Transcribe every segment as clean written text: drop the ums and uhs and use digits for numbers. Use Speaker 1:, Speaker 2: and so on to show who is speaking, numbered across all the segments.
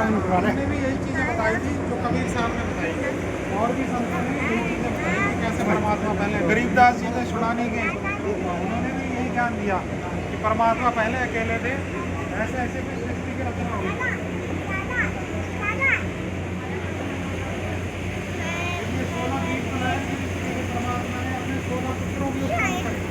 Speaker 1: उन्होंने भी यही चीज़ें बताई थी जो कबीर साहब ने बताई थी, और भी संतों ने यही चीज़ें बताई कि कैसे परमात्मा पहले गरीबदास जी थे छुड़ाने के, उन्होंने भी यही ज्ञान दिया कि परमात्मा पहले अकेले थे, ऐसे ऐसे भी सृष्टि की रचना हुई। ये 16 दीप बनाए जिसमें परमात्मा ने अपने 16 पुत्रों की उत्पत्ति करी।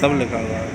Speaker 2: सब लिखा हुआ है।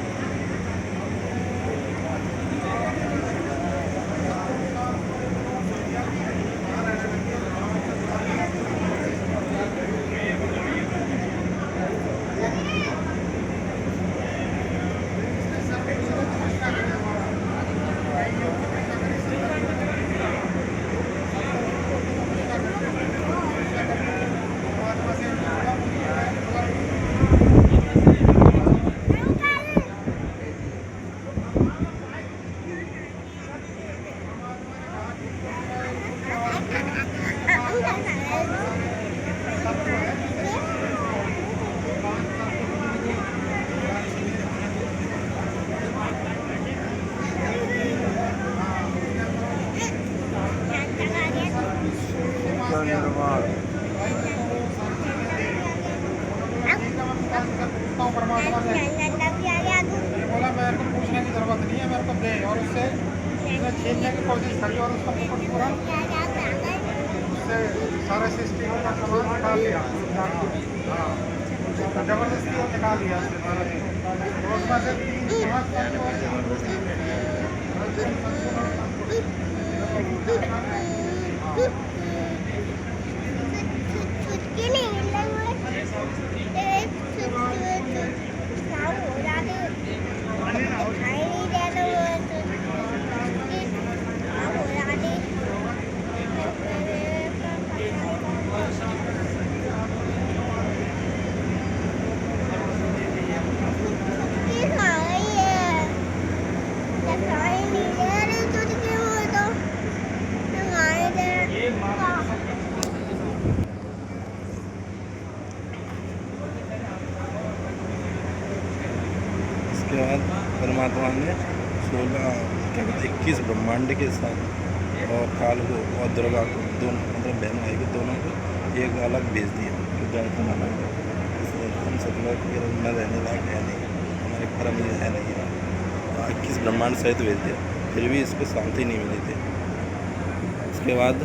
Speaker 1: परमात्मा से बोला मेरे को पूछने की जरूरत नहीं है, मेरे को दे, और उससे छीनने की कोशिश करी और उसका मुकुट पूरा उससे सारा सृष्टि का सामान निकाल लिया। हाँ, जबरदस्ती वो निकाल लिया उससे सारा चीज। तो उसमें से 3 5
Speaker 2: उसके बाद परमात्मा ने 21 ब्रह्मांड के साथ और काल को और दुर्गा को दोनों मतलब बहन भाई को दोनों को एक अलग भेज दिया कि दर्शन अलग है। इसलिए हम सब लोग के न रहने लायक है नहीं, हमारे कर्म में है नहीं है। 21 ब्रह्मांड सहित भेज दिया, फिर भी इसको शांति नहीं मिली थी। उसके बाद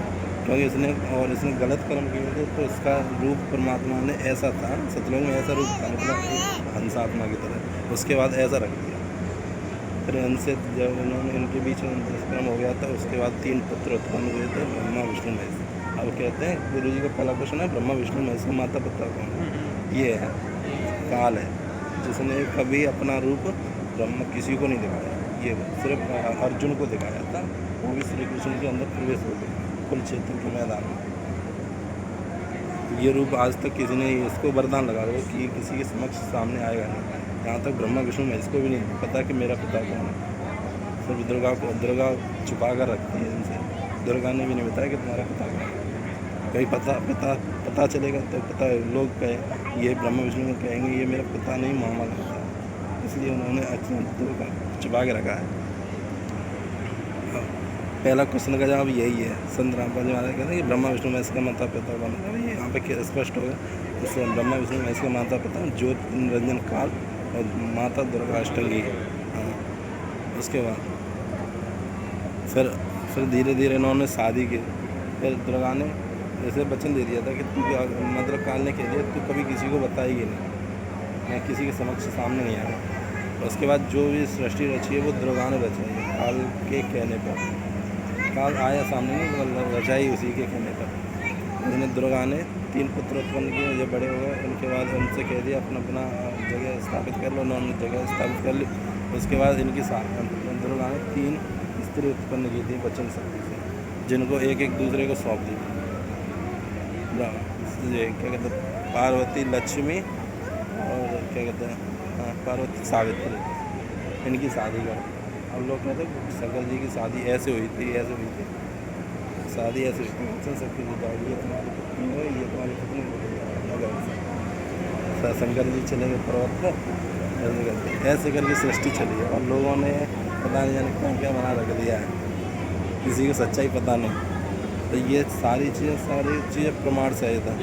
Speaker 2: क्योंकि इसने गलत कर्म किए थे, तो इसका रूप परमात्मा ने ऐसा था, सतलोक में ऐसा रूप था मतलब हंसात्मा की तरह। उसके बाद ऐसा रख दिया। फिर इनसे जब उन्होंने इनके बीच में दुष्कर्म हो गया था, उसके बाद 3 पुत्र उत्पन्न हुए थे, ब्रह्मा विष्णु महेश। अब कहते हैं गुरु जी का पहला क्वेश्चन है ब्रह्मा विष्णु महेश का माता पिता कौन है? ये है काल है, जिसने कभी अपना रूप ब्रह्मा किसी को नहीं दिखाया, ये सिर्फ अर्जुन को दिखाया था, वो भी श्री कृष्ण के अंदर प्रवेश हो गया कुरुक्षेत्र के मैदान में। ये रूप आज तक किसी ने इसको वरदान लगा दो कि किसी के समक्ष सामने आएगा नहीं। यहाँ तक ब्रह्मा विष्णु में इसको भी नहीं पता कि मेरा पिता कौन है। सिर्फ दुर्गा छुपा कर रखती है इनसे। दुर्गा ने भी नहीं बताया कि तुम्हारा पिता कौन है। कहीं पता चलेगा तो पता लोग कहे ये ब्रह्मा विष्णु में कहेंगे ये मेरा पिता नहीं मामा लगता है, इसलिए उन्होंने दुर्गा छुपा के रखा है। पहला क्वेश्चन का जवाब यही है। संत रामपाल जी महाराज कहते हैं कि ब्रह्मा विष्णु महेश का माता पिता कौन है। ये यहाँ पे स्पष्ट हो गया। इससे ब्रह्मा विष्णु महेश का माता पिता ज्योति निरंजन काल और माता दुर्गा अष्टंगी। हाँ, उसके बाद फिर धीरे धीरे इन्होंने शादी की। फिर दुर्गा ने जैसे वचन दे दिया था कि तू मतलब काल ने कह दिया तू कभी किसी को बताएगी नहीं, मैं किसी के समक्ष सामने नहीं आया। उसके बाद जो भी सृष्टि रची है वो दुर्गा ने रचाई है काल के कहने पर। काल आया सामने नहीं, मतलब रचाई उसी के कहने पर। उन्हें दुर्गा ने 3 पुत्र उत्पन्न किए, जब बड़े हो गए उनके बाद उनसे कह दिया अपना अपना जगह स्थापित कर लो। उन्होंने जगह स्थापित कर ली। उसके बाद इनकी दुर्गा ने 3 स्त्री उत्पन्न की थी वचन शक्ति से, जिनको एक एक दूसरे को सौंप दी थी। क्या कहते हैं पार्वती लक्ष्मी और क्या कहते हैं पार्वती सावित्री, इनकी शादी कर। अब लोग कहते हैं शंकर जी की शादी ऐसे हुई थी। शादी ऐसे सबकी जुदाई है, तुम्हारी पत्नी हो, ये तुम्हारी पत्नी हो। शंकर जी चले गए पर्वत पर, ऐसे करके सृष्टि चली है और लोगों ने पता नहीं जाने क्या क्या बना रख दिया है, किसी को सच्चाई पता नहीं। तो ये सारी चीज़ें प्रमाण सहित है।